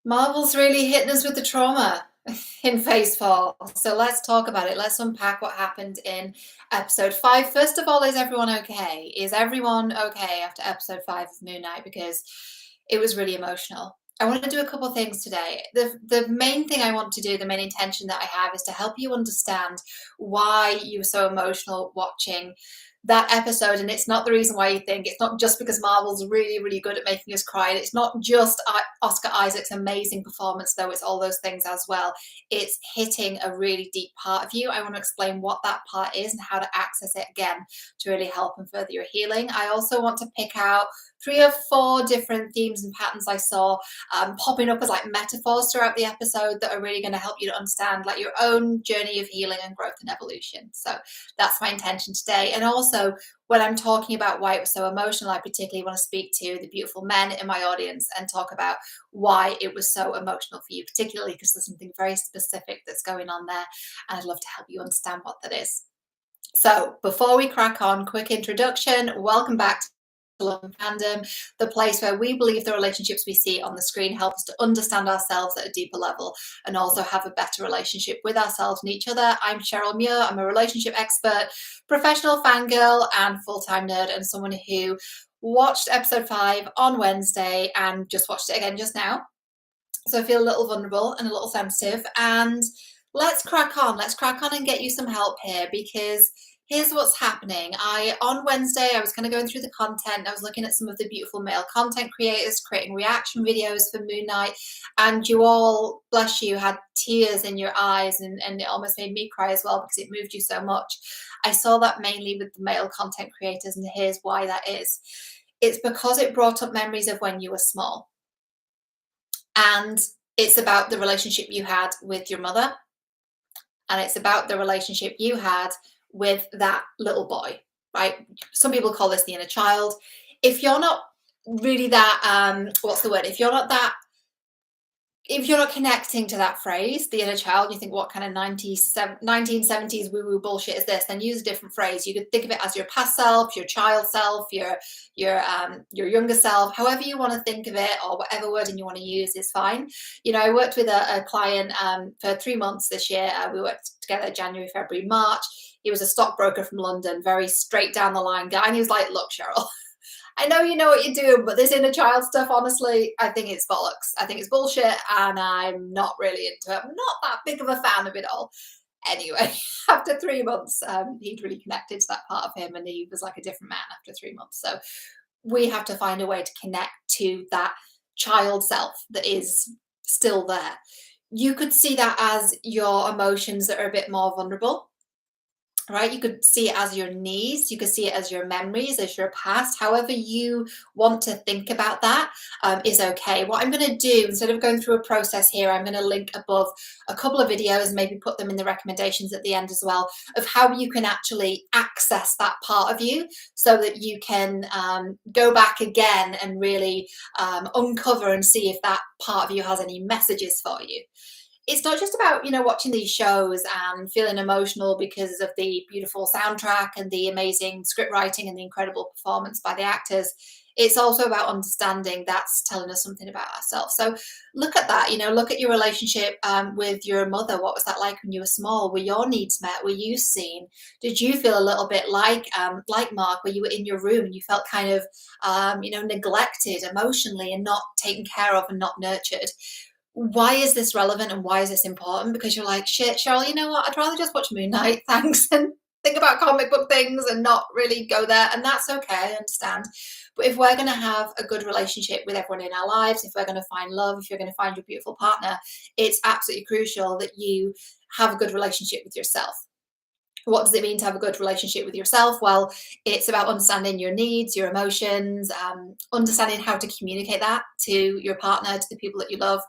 Marvel's really hitting us with the trauma in phase four. So let's talk about it. Let's unpack what happened in episode five. First of all, is everyone okay? Is everyone okay after episode five of Moon Knight? Because it was really emotional. I want to do a couple things today. The main thing I want to do, the main intention that I have, is to help you understand why you were so emotional watching that episode. And it's not the reason why you think. It's not just because Marvel's really, really good at making us cry. And it's not just Oscar Isaac's amazing performance, though. It's all those things as well. It's hitting a really deep part of you. I want to explain what that part is and how to access it again to really help and further your healing. I also want to pick out 3 or 4 different themes and patterns I saw popping up as like metaphors throughout the episode that are really going to help you to understand like your own journey of healing and growth and evolution. So that's my intention today. And also, when I'm talking about why it was so emotional, I particularly want to speak to the beautiful men in my audience and talk about why it was so emotional for you, particularly because there's something very specific that's going on there. And I'd love to help you understand what that is. So before we crack on, quick introduction. Welcome back to Fandom, the place where we believe the relationships we see on the screen help us to understand ourselves at a deeper level and also have a better relationship with ourselves and each other. I'm Cheryl Muir. I'm a relationship expert, professional fangirl, and full-time nerd, and someone who watched episode 5 on Wednesday and just watched it again just now. So I feel a little vulnerable and a little sensitive. And let's crack on. Let's crack on and get you some help here, because here's what's happening. On Wednesday, I was kind of going through the content. I was looking at some of the beautiful male content creators creating reaction videos for Moon Knight, and you all, bless you, had tears in your eyes, and it almost made me cry as well because it moved you so much. I saw that mainly with the male content creators, and here's why that is. It's because it brought up memories of when you were small. And it's about the relationship you had with your mother, and it's about the relationship you had with that little boy, right? Some people call this the inner child. If you're not really that, what's the word? If you're not connecting to that phrase, the inner child, you think, what kind of 1970s woo-woo bullshit is this? Then use a different phrase. You could think of it as your past self, your child self, your younger self, however you want to think of it, or whatever wording you want to use is fine. You know, I worked with a client for 3 months this year. We worked together January, February, March. He was a stockbroker from London, very straight down the line guy. And he was like, look, Cheryl, I know you know what you're doing, but this inner child stuff, honestly, I think it's bollocks. I think it's bullshit, and I'm not really into it. I'm not that big of a fan of it all. Anyway, after 3 months, he'd really connected to that part of him, and he was like a different man after 3 months. So we have to find a way to connect to that child self that is still there. You could see that as your emotions that are a bit more vulnerable. Right, you could see it as your needs, you could see it as your memories, as your past. However you want to think about that is okay. What I'm going to do, instead of going through a process here, I'm going to link above a couple of videos, maybe put them in the recommendations at the end as well, of how you can actually access that part of you so that you can go back again and really uncover and see if that part of you has any messages for you. It's not just about, you know, watching these shows and feeling emotional because of the beautiful soundtrack and the amazing script writing and the incredible performance by the actors. It's also about understanding that's telling us something about ourselves. So look at that, you know, look at your relationship with your mother. What was that like when you were small? Were your needs met? Were you seen? Did you feel a little bit like Mark, where you were in your room and you felt kind of, you know, neglected emotionally and not taken care of and not nurtured? Why is this relevant and why is this important? Because you're like, shit, Cheryl, you know what? I'd rather just watch Moon Knight, thanks, and think about comic book things and not really go there. And that's okay, I understand. But if we're going to have a good relationship with everyone in our lives, if we're going to find love, if you're going to find your beautiful partner, it's absolutely crucial that you have a good relationship with yourself. What does it mean to have a good relationship with yourself? Well, it's about understanding your needs, your emotions, understanding how to communicate that to your partner, to the people that you love,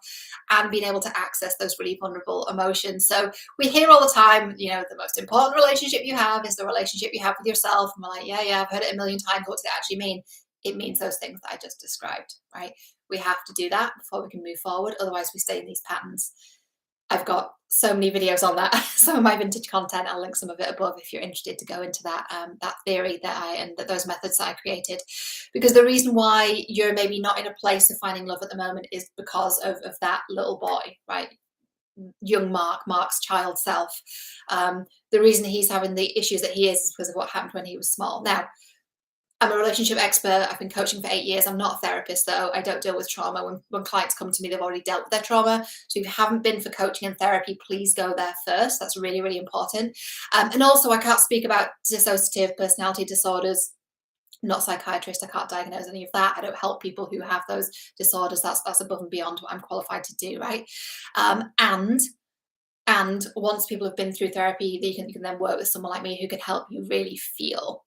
and being able to access those really vulnerable emotions. So we hear all the time, you know, the most important relationship you have is the relationship you have with yourself. And we're like, yeah, I've heard it a million times. What does it actually mean? It means those things that I just described, right? We have to do that before we can move forward. Otherwise, we stay in these patterns. I've got so many videos on that. Some of my vintage content, I'll link some of it above if you're interested to go into that that theory and those methods that I created. Because the reason why you're maybe not in a place of finding love at the moment is because of that little boy, right? Young Marc's child self. The reason he's having the issues that he is because of what happened when he was small. Now, I'm a relationship expert. I've been coaching for 8 years. I'm not a therapist, though. I don't deal with trauma. When clients come to me, they've already dealt with their trauma. So if you haven't been for coaching and therapy, please go there first. That's really, really important. And also, I can't speak about dissociative personality disorders. I'm not a psychiatrist. I can't diagnose any of that. I don't help people who have those disorders. That's above and beyond what I'm qualified to do, right? And once people have been through therapy, you can then work with someone like me who can help you really feel.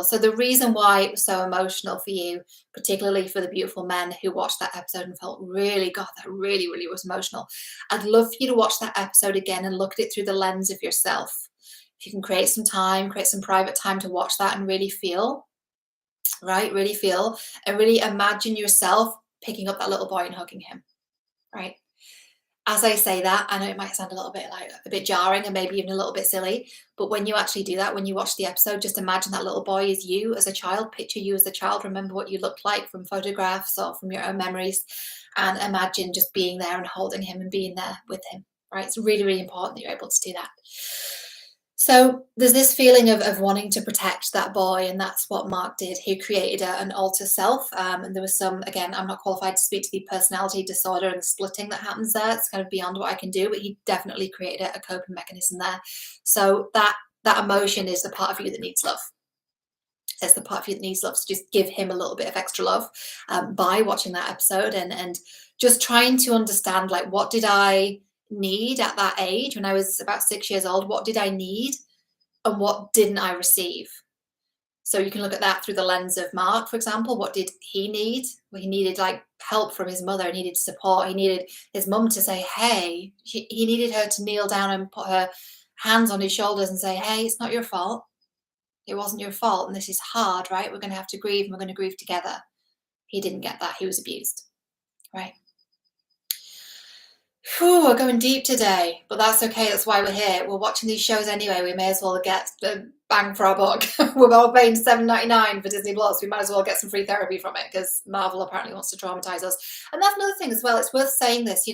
So the reason why it was so emotional for you, particularly for the beautiful men who watched that episode and felt really, God, that really, really was emotional. I'd love for you to watch that episode again and look at it through the lens of yourself. If you can create some private time to watch that and really feel, right? Really feel and really imagine yourself picking up that little boy and hugging him, right? As I say that, I know it might sound a bit jarring and maybe even a little bit silly, but when you actually do that, when you watch the episode, just imagine that little boy is you as a child, picture you as a child, remember what you looked like from photographs or from your own memories, and imagine just being there and holding him and being there with him, right? It's really, really important that you're able to do that. So there's this feeling of wanting to protect that boy, and that's what Marc did. He created an alter self, and there was some, again, I'm not qualified to speak to the personality disorder and the splitting that happens there. It's kind of beyond what I can do, but he definitely created a coping mechanism there. So that emotion is the part of you that needs love. It's the part of you that needs love. So just give him a little bit of extra love by watching that episode and just trying to understand, like, what did I need at that age when I was about 6 years old? What did I need and what didn't I receive? So you can look at that through the lens of Marc, for example. What did he need? Well, he needed like help from his mother. He needed support. He needed his mum to say, hey, he needed her to kneel down and put her hands on his shoulders and say, hey, it's not your fault. It wasn't your fault. And this is hard, right? We're going to have to grieve and we're going to grieve together. He didn't get that. He was abused, right? Whew, we're going deep today, but that's okay. That's why we're here. We're watching these shows anyway. We may as well get the bang for our buck. We're all paying $7.99 for Disney Plus. We might as well get some free therapy from it because Marvel apparently wants to traumatize us. And that's another thing as well. It's worth saying this,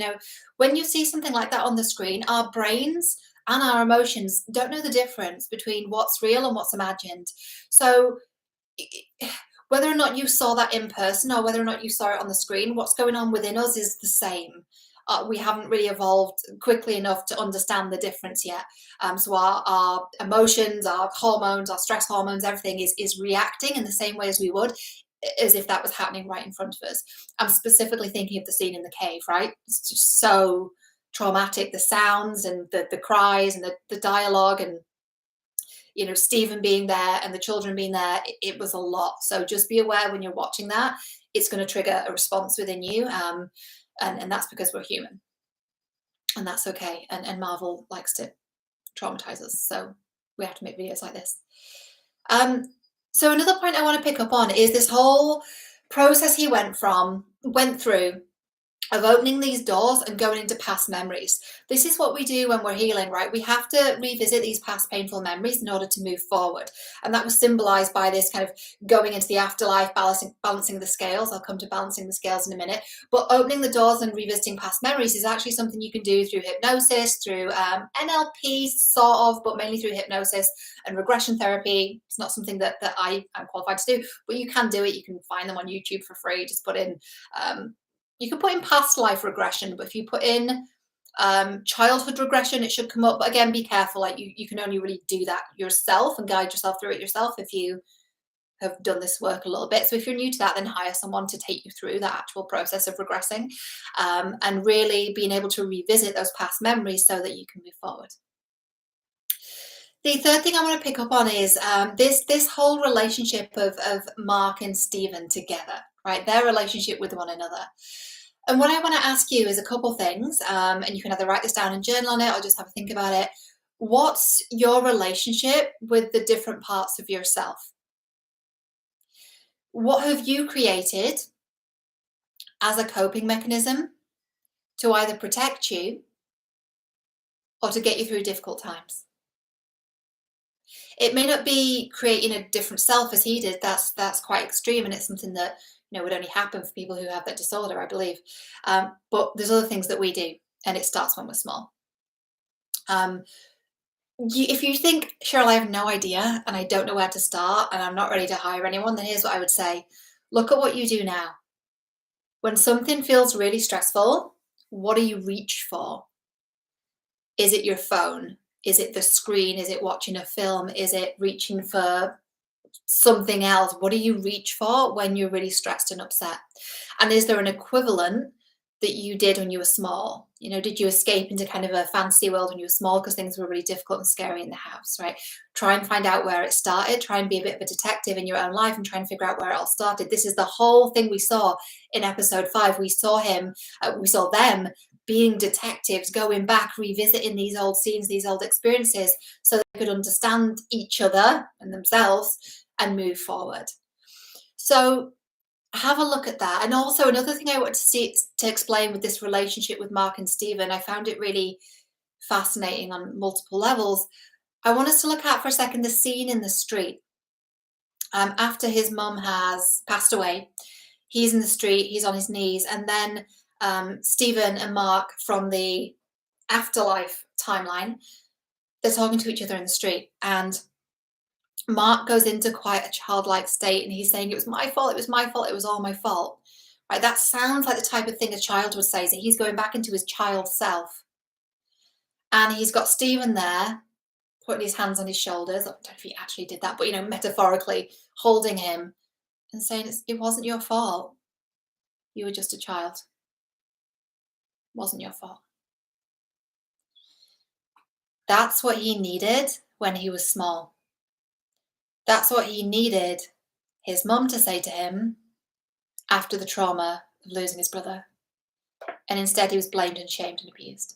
when you see something like that on the screen, our brains and our emotions don't know the difference between what's real and what's imagined. So whether or not you saw that in person or whether or not you saw it on the screen, what's going on within us is the same. We haven't really evolved quickly enough to understand the difference yet. So our emotions, our hormones, our stress hormones, everything is reacting in the same way as we would, as if that was happening right in front of us. I'm specifically thinking of the scene in the cave, right? It's just so traumatic, the sounds and the cries and the dialogue and, Steven being there and the children being there, it was a lot. So just be aware when you're watching that, it's going to trigger a response within you. And that's because we're human. And that's okay. And Marvel likes to traumatize us. So we have to make videos like this. So another point I want to pick up on is this whole process he went through of opening these doors and going into past memories. This is what we do when we're healing, right? We have to revisit these past painful memories in order to move forward. And that was symbolized by this kind of going into the afterlife, balancing the scales. I'll come to balancing the scales in a minute. But opening the doors and revisiting past memories is actually something you can do through hypnosis, through NLP, sort of, but mainly through hypnosis and regression therapy. It's not something that I'm qualified to do, but you can do it. You can find them on YouTube for free. Just put in you can put in past life regression, but if you put in childhood regression, it should come up. But again, be careful. Like you can only really do that yourself and guide yourself through it yourself if you have done this work a little bit. So if you're new to that, then hire someone to take you through that actual process of regressing and really being able to revisit those past memories so that you can move forward. The third thing I want to pick up on is this whole relationship of Marc and Steven together, right? Their relationship with one another. And what I want to ask you is a couple things, and you can either write this down and journal on it or just have a think about it. What's your relationship with the different parts of yourself? What have you created as a coping mechanism to either protect you or to get you through difficult times. It may not be creating a different self as he did. That's quite extreme, and it's something that would only happen for people who have that disorder, I believe. But there's other things that we do, and it starts when we're small. If you think, Cheryl, I have no idea and I don't know where to start and I'm not ready to hire anyone, then here's what I would say. Look at what you do now. When something feels really stressful, what do you reach for? Is it your phone? Is it the screen? Is it watching a film? Is it reaching for something else? What do you reach for when you're really stressed and upset? And is there an equivalent that you did when you were small? Did you escape into kind of a fantasy world when you were small because things were really difficult and scary in the house, right? Try and find out where it started. Try and be a bit of a detective in your own life and try and figure out where it all started. This is the whole thing we saw in episode 5. We saw them being detectives, going back, revisiting these old scenes, these old experiences, so they could understand each other and themselves and move forward. So have a look at that. And also another thing I want to explain with this relationship with Marc and Steven, I found it really fascinating on multiple levels. I want us to look at for a second the scene in the street. After his mum has passed away, he's in the street, he's on his knees, and then Steven and Marc from the afterlife timeline, they're talking to each other in the street, and Marc goes into quite a childlike state and he's saying, it was my fault, it was my fault, it was all my fault. Right? That sounds like the type of thing a child would say. So he's going back into his child self. And he's got Steven there, putting his hands on his shoulders. I don't know if he actually did that, but metaphorically holding him and saying, it wasn't your fault. You were just a child. It wasn't your fault. That's what he needed when he was small. That's what he needed his mum to say to him after the trauma of losing his brother. And instead he was blamed and shamed and abused.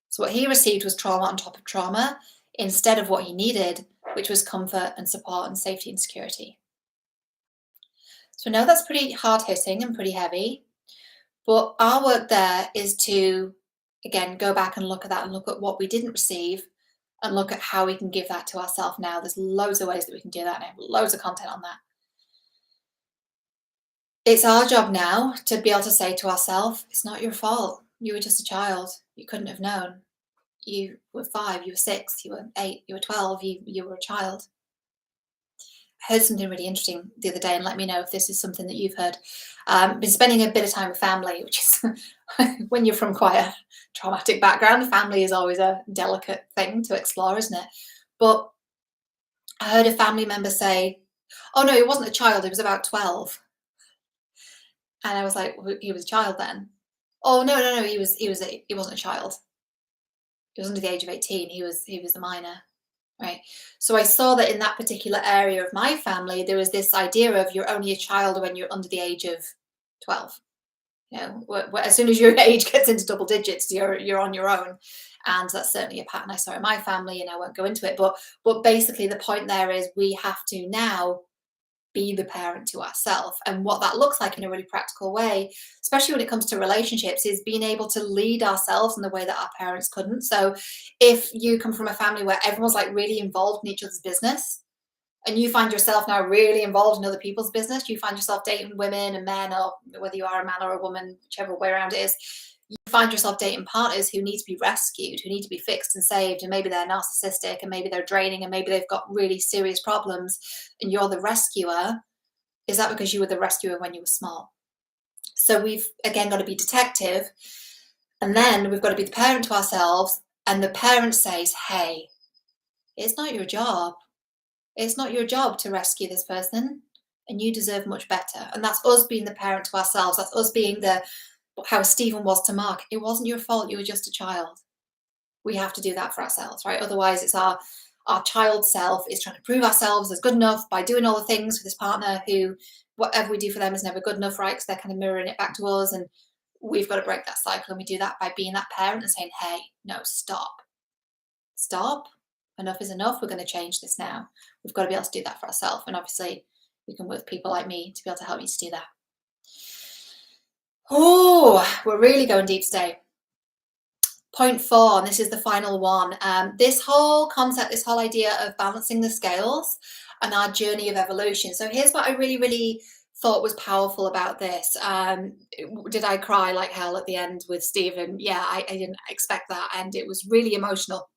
So what he received was trauma on top of trauma instead of what he needed, which was comfort and support and safety and security. So I know that's pretty hard-hitting and pretty heavy, but our work there is to, again, go back and look at that and look at what we didn't receive and look at how we can give that to ourselves now. There's loads of ways that we can do that, and I have loads of content on that. It's our job now to be able to say to ourselves, it's not your fault. You were just a child. You couldn't have known. You were 5, you were 6, you were 8, you were 12, you were a child. I heard something really interesting the other day, and let me know if this is something that you've heard. Been spending a bit of time with family, which is when you're from quite a traumatic background, family is always a delicate thing to explore, isn't it? But I heard a family member say, oh no, he wasn't a child, he was about 12. And I was like, well, he was a child then. Oh no, he wasn't a child. He was under the age of 18. He was a minor. Right. So I saw that in that particular area of my family, there was this idea of you're only a child when you're under the age of 12. As soon as your age gets into double digits, you're on your own. And that's certainly a pattern I saw in my family, and I won't go into it. But basically the point there is we have to now be the parent to ourselves. And what that looks like in a really practical way, especially when it comes to relationships, is being able to lead ourselves in the way that our parents couldn't. So if you come from a family where everyone's like really involved in each other's business, and you find yourself now really involved in other people's business, you find yourself dating women and men, or whether you are a man or a woman, whichever way around it is, you find yourself dating partners who need to be rescued, who need to be fixed and saved, and maybe they're narcissistic, and maybe they're draining, and maybe they've got really serious problems, and you're the rescuer. Is that because you were the rescuer when you were small? So we've, again, got to be detective, and then we've got to be the parent to ourselves, and the parent says, hey, it's not your job. It's not your job to rescue this person, and you deserve much better. And that's us being the parent to ourselves. That's us being how Steven was to Marc. It wasn't your fault. You were just a child. We have to do that for ourselves, right? Otherwise, it's our child self is trying to prove ourselves as good enough by doing all the things for this partner who, whatever we do for them is never good enough, right? Because they're kind of mirroring it back to us. And we've got to break that cycle. And we do that by being that parent and saying, hey, no, stop. Enough is enough. We're going to change this now. We've got to be able to do that for ourselves. And obviously, we can work with people like me to be able to help you to do that. Oh, Oh, we're really going deep today. Point 4, and this is the final one. This whole concept, this whole idea of balancing the scales and our journey of evolution. So here's what I really, really thought was powerful about this. Did I cry like hell at the end with Steven? Yeah, I didn't expect that, and it was really emotional.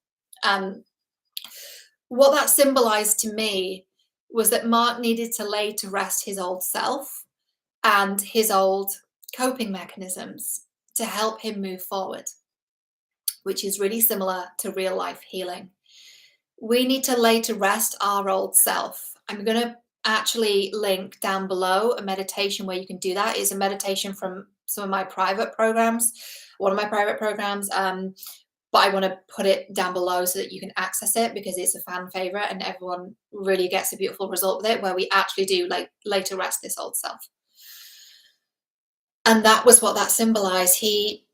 What that symbolized to me was that Marc needed to lay to rest his old self and his old coping mechanisms to help him move forward, which is really similar to real life healing. We need to lay to rest our old self. I'm going to actually link down below a meditation where you can do that. It's a meditation from some of my private programs, one of my private programs. But I want to put it down below so that you can access it, because it's a fan favorite and everyone really gets a beautiful result with it, where we actually do like lay to rest this old self. And that was what that symbolized.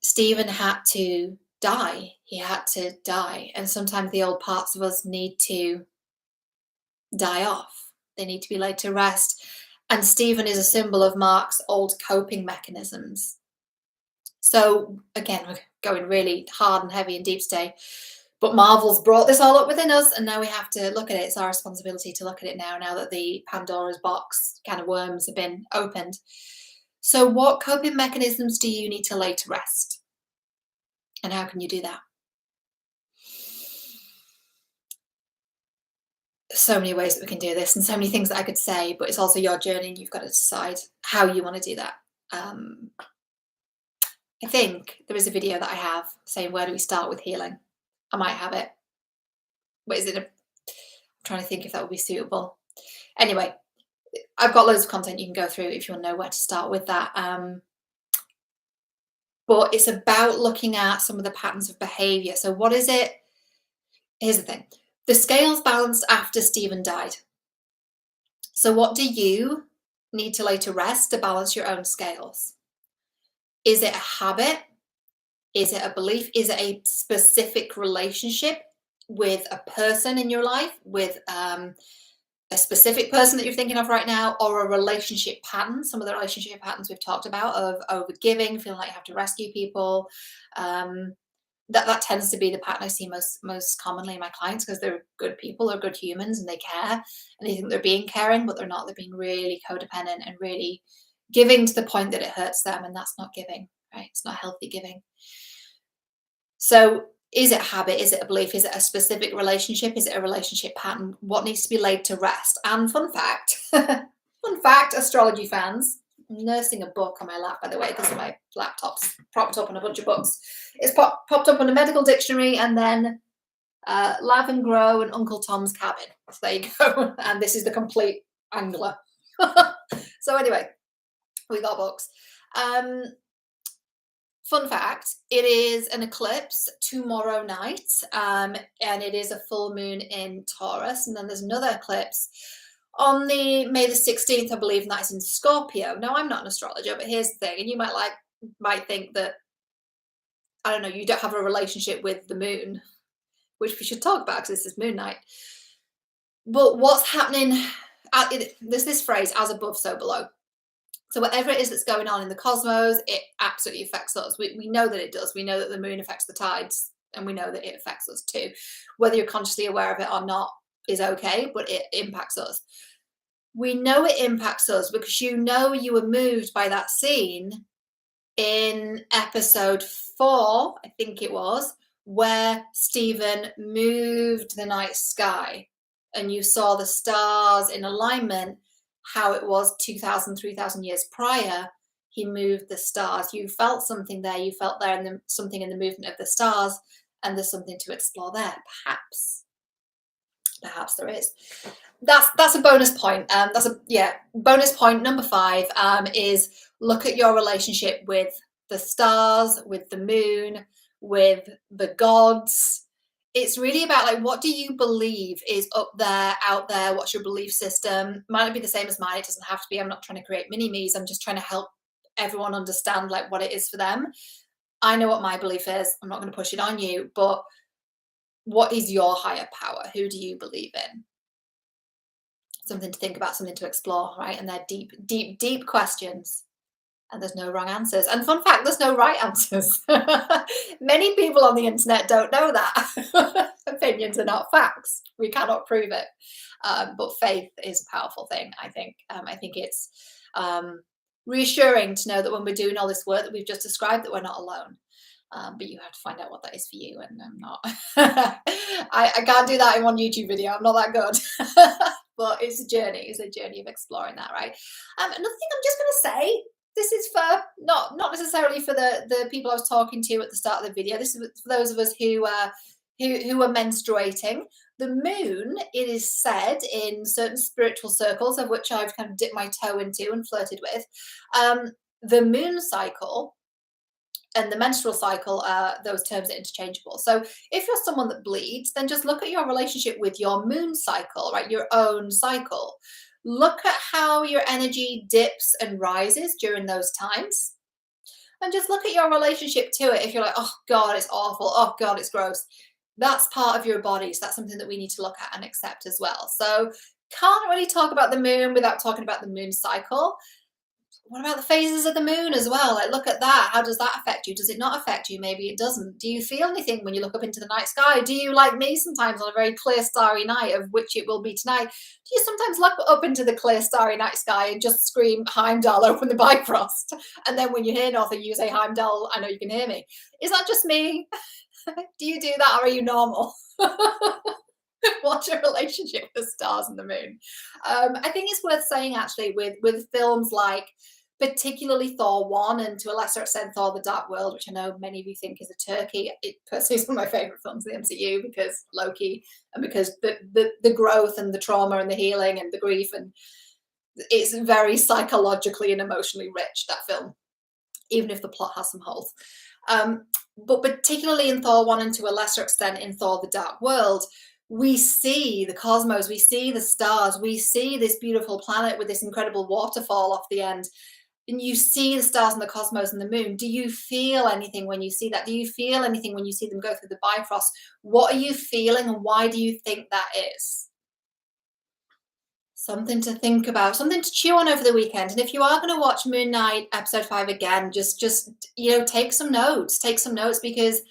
Steven had to die. He had to die. And sometimes the old parts of us need to die off. They need to be laid to rest. And Steven is a symbol of Marc's old coping mechanisms. So again, we're going really hard and heavy and deep today, but Marvel's brought this all up within us, and now we have to look at it. It's our responsibility to look at it now that the Pandora's box kind of worms have been opened. So what coping mechanisms do you need to lay to rest? And how can you do that? So many ways that we can do this, and so many things that I could say, but it's also your journey and you've got to decide how you want to do that. I think there is a video that I have saying, where do we start with healing? I might have it. What is it? I'm trying to think if that would be suitable. Anyway, I've got loads of content you can go through if you want to know where to start with that. But it's about looking at some of the patterns of behavior. So what is it? Here's the thing. The scales balanced after Steven died. So what do you need to lay to rest to balance your own scales? Is it a habit? Is it a belief? Is it a specific relationship with a person in your life, with a specific person that you're thinking of right now, or a relationship pattern? Some of the relationship patterns we've talked about of overgiving, feeling like you have to rescue people. That tends to be the pattern I see most commonly in my clients, because they're good people, they're good humans, and they care, and they think they're being caring, but they're not. They're being really codependent and really giving to the point that it hurts them, and that's not giving, right? It's not healthy giving. So is it a habit? Is it a belief? Is it a specific relationship? Is it a relationship pattern? What needs to be laid to rest? And fun fact, astrology fans, I'm nursing a book on my lap, by the way, because my laptop's propped up on a bunch of books. It's popped up on a medical dictionary, and then Lav and Grow and Uncle Tom's Cabin. So there you go. And this is the complete angler. So anyway, we got books. Fun fact, it is an eclipse tomorrow night, and it is a full moon in Taurus, and then there's another eclipse on the May the 16th, I believe, and that's in Scorpio. Now, I'm not an astrologer, but here's the thing, and you might think that, I don't know, you don't have a relationship with the moon, which we should talk about because this is Moon Night. But what's happening, there's this phrase, as above, so below. So whatever it is that's going on in the cosmos, it absolutely affects us. We know that it does. We know that the moon affects the tides, and we know that it affects us too. Whether you're consciously aware of it or not is okay, but it impacts us. We know it impacts us because you were moved by that scene in episode 4, I think it was, where Steven moved the night sky and you saw the stars in alignment, how it was 2,000, 3,000 years prior. He moved the stars. You felt something there. You felt there something in the movement of the stars, and there's something to explore there. Perhaps there is. That's a bonus point. Bonus point number 5 is look at your relationship with the stars, with the moon, with the gods. It's really about, like, what do you believe is up there, out there? What's your belief system? Might not be the same as mine. It doesn't have to be. I'm not trying to create mini-me's. I'm just trying to help everyone understand, like, what it is for them. I know what my belief is. I'm not going to push it on you, but what is your higher power? Who do you believe in? Something to think about, something to explore, right? And they're deep, deep, deep questions. And there's no wrong answers. And fun fact, there's no right answers. Many people on the internet don't know that. Opinions are not facts. We cannot prove it. But faith is a powerful thing, I think. I think it's reassuring to know that when we're doing all this work that we've just described, that we're not alone. But you have to find out what that is for you, and I'm not. I can't do that in one YouTube video. I'm not that good. But it's a journey. It's a journey of exploring that, right? Another thing I'm just going to say. This is for not necessarily for the people I was talking to at the start of the video. This is for those of us who are menstruating. The moon, it is said in certain spiritual circles, of which I've kind of dipped my toe into and flirted with, the moon cycle and the menstrual cycle, those terms are interchangeable. So if you're someone that bleeds, then just look at your relationship with your moon cycle, right? Your own cycle. Look at how your energy dips and rises during those times. And just look at your relationship to it. If you're like, oh God, it's awful. Oh God, it's gross. That's part of your body. So that's something that we need to look at and accept as well. So can't really talk about the moon without talking about the moon cycle. What about the phases of the moon as well? Like, look at that. How does that affect you? Does it not affect you? Maybe it doesn't. Do you feel anything when you look up into the night sky? Do you, like me, sometimes on a very clear, starry night, of which it will be tonight, do you sometimes look up into the clear, starry night sky and just scream, Heimdall, open the Bifrost? And then when you hear nothing, you say, Heimdall, I know you can hear me. Is that just me? Do you do that, or are you normal? What's your relationship with the stars and the moon? I think it's worth saying, actually, with films like particularly Thor 1 and to a lesser extent Thor the Dark World, which I know many of you think is a turkey. It personally is one of my favourite films in the MCU because Loki, and because the growth and the trauma and the healing and the grief, and it's very psychologically and emotionally rich, that film, even if the plot has some holes. But particularly in Thor 1 and to a lesser extent in Thor the Dark World, we see the cosmos, we see the stars, we see this beautiful planet with this incredible waterfall off the end. And you see the stars and the cosmos and the moon. Do you feel anything when you see that? Do you feel anything when you see them go through the Bifrost? What are you feeling, and why do you think that is? Something to think about, something to chew on over the weekend. And if you are going to watch MoonKnight episode 5 again, just take some notes, because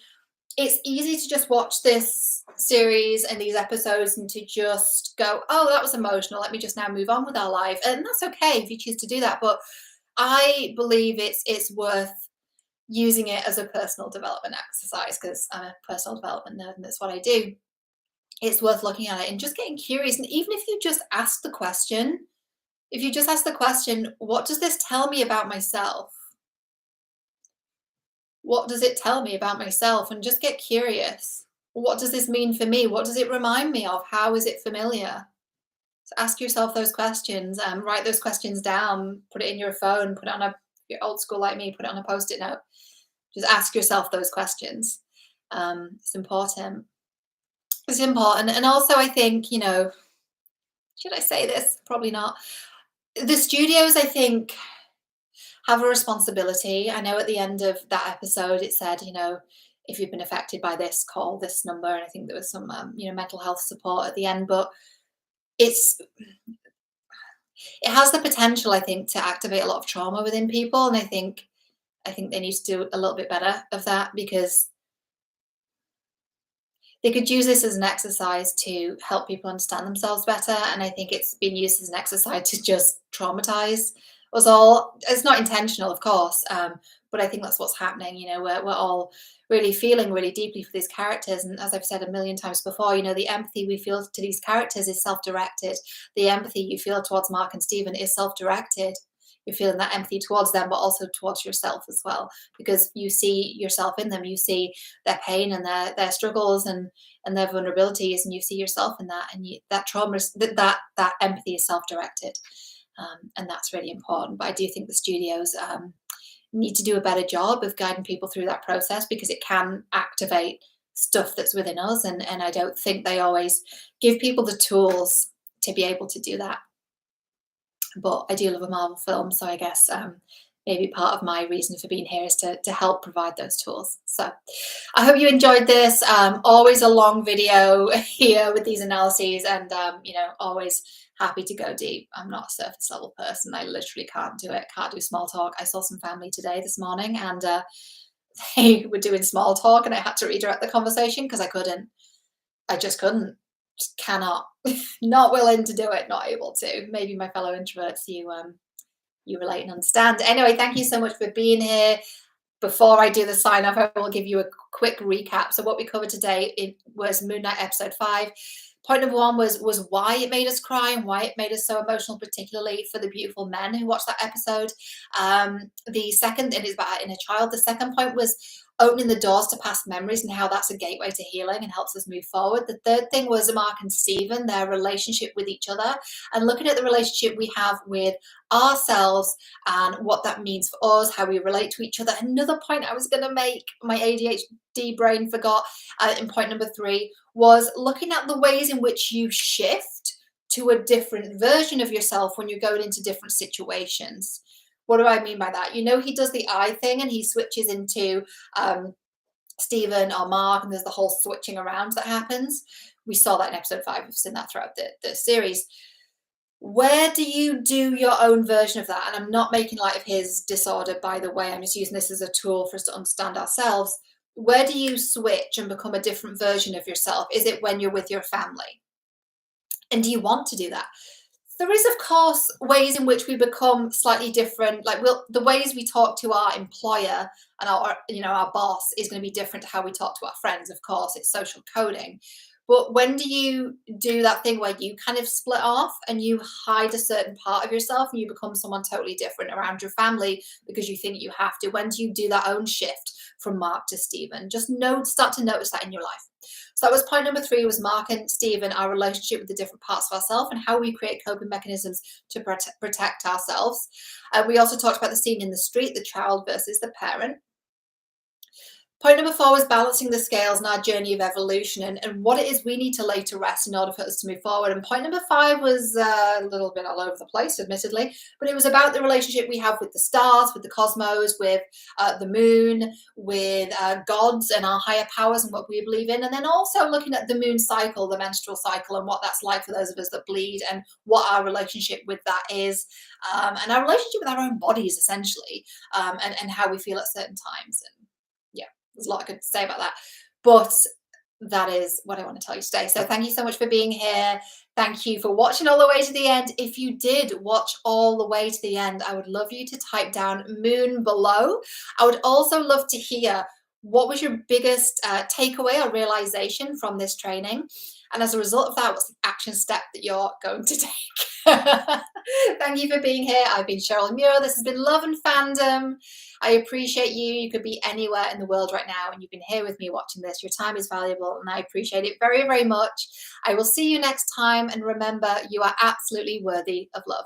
it's easy to just watch this series and these episodes and to just go, oh, that was emotional, let me just now move on with our life. And that's okay if you choose to do that, but I believe it's worth using it as a personal development exercise, because I'm a personal development nerd and that's what I do. It's worth looking at it and just getting curious. And even if you just ask the question, what does this tell me about myself? What does it tell me about myself? And just get curious. What does this mean for me? What does it remind me of? How is it familiar? So ask yourself those questions, write those questions down, put it in your phone, put it on if you're old school like me, put it on a Post-it note. Just ask yourself those questions. It's important. It's important. And also, I think, should I say this? Probably not. The studios, I think, have a responsibility. I know at the end of that episode, it said, if you've been affected by this, call this number. And I think there was some, mental health support at the end, but it has the potential, I think, to activate a lot of trauma within people. And I think they need to do a little bit better of that, because they could use this as an exercise to help people understand themselves better. And I think it's been used as an exercise to just traumatize us all. It's not intentional, of course, but I think that's what's happening. We're all really feeling really deeply for these characters. And as I've said a million times before, the empathy we feel to these characters is self-directed. The empathy you feel towards Marc and Steven is self-directed. You're feeling that empathy towards them, but also towards yourself as well, because you see yourself in them. You see their pain and their struggles and their vulnerabilities, and you see yourself in that. And that trauma, that empathy is self-directed, and that's really important. But I do think the studios need to do a better job of guiding people through that process, because it can activate stuff that's within us, and I don't think they always give people the tools to be able to do that. But I do love a Marvel film, so I guess maybe part of my reason for being here is to help provide those tools. So I hope you enjoyed this. Always a long video here with these analyses, and always happy to go deep. I'm not a surface level person. I literally can't do it. Can't do small talk. I saw some family today this morning, and they were doing small talk, and I had to redirect the conversation because I couldn't. I just couldn't. Just cannot. Not willing to do it. Not able to. Maybe my fellow introverts, you relate and understand. Anyway, thank you so much for being here. Before I do the sign off, I will give you a quick recap. So what we covered today, it was MoonKnight episode 5. Point number 1 was why it made us cry and why it made us so emotional, particularly for the beautiful men who watched that episode. The second, it is about inner child. The second point was opening the doors to past memories and how that's a gateway to healing and helps us move forward. The third thing was Marc and Steven, their relationship with each other, and looking at the relationship we have with ourselves and what that means for us, how we relate to each other. Another point I was going to make, my ADHD brain forgot, in point number 3, was looking at the ways in which you shift to a different version of yourself when you're going into different situations. What do I mean by that? He does the I thing and he switches into Steven or Marc, and there's the whole switching around that happens. We saw that in episode 5. We've seen that throughout the series. Where do you do your own version of that? And I'm not making light of his disorder, by the way. I'm just using this as a tool for us to understand ourselves. Where do you switch and become a different version of yourself? Is it when you're with your family? And do you want to do that? There is, of course, ways in which we become slightly different. Like the ways we talk to our employer and our boss is going to be different to how we talk to our friends. Of course, it's social coding. But when do you do that thing where you kind of split off and you hide a certain part of yourself and you become someone totally different around your family because you think you have to? When do you do that own shift from Marc to Steven? Just start to notice that in your life. So that was point number 3, was Marc and Steven, our relationship with the different parts of ourselves and how we create coping mechanisms to protect ourselves. We also talked about the scene in the street, the child versus the parent. Point number 4 was balancing the scales in our journey of evolution and what it is we need to lay to rest in order for us to move forward. And point number 5 was a little bit all over the place, admittedly, but it was about the relationship we have with the stars, with the cosmos, with the moon, with gods and our higher powers and what we believe in. And then also looking at the moon cycle, the menstrual cycle, and what that's like for those of us that bleed and what our relationship with that is, and our relationship with our own bodies, essentially, and how we feel at certain times. And yeah. There's a lot I could say about that, but that is what I want to tell you today. So thank you so much for being here. Thank you for watching all the way to the end. If you did watch all the way to the end, I would love you to type down moon below. I would also love to hear what was your biggest takeaway or realization from this training. And as a result of that, what's the action step that you're going to take? Thank you for being here. I've been Cheryl Muir. This has been Love and Fandom. I appreciate you. You could be anywhere in the world right now, and you've been here with me watching this. Your time is valuable, and I appreciate it very, very much. I will see you next time, and remember, you are absolutely worthy of love.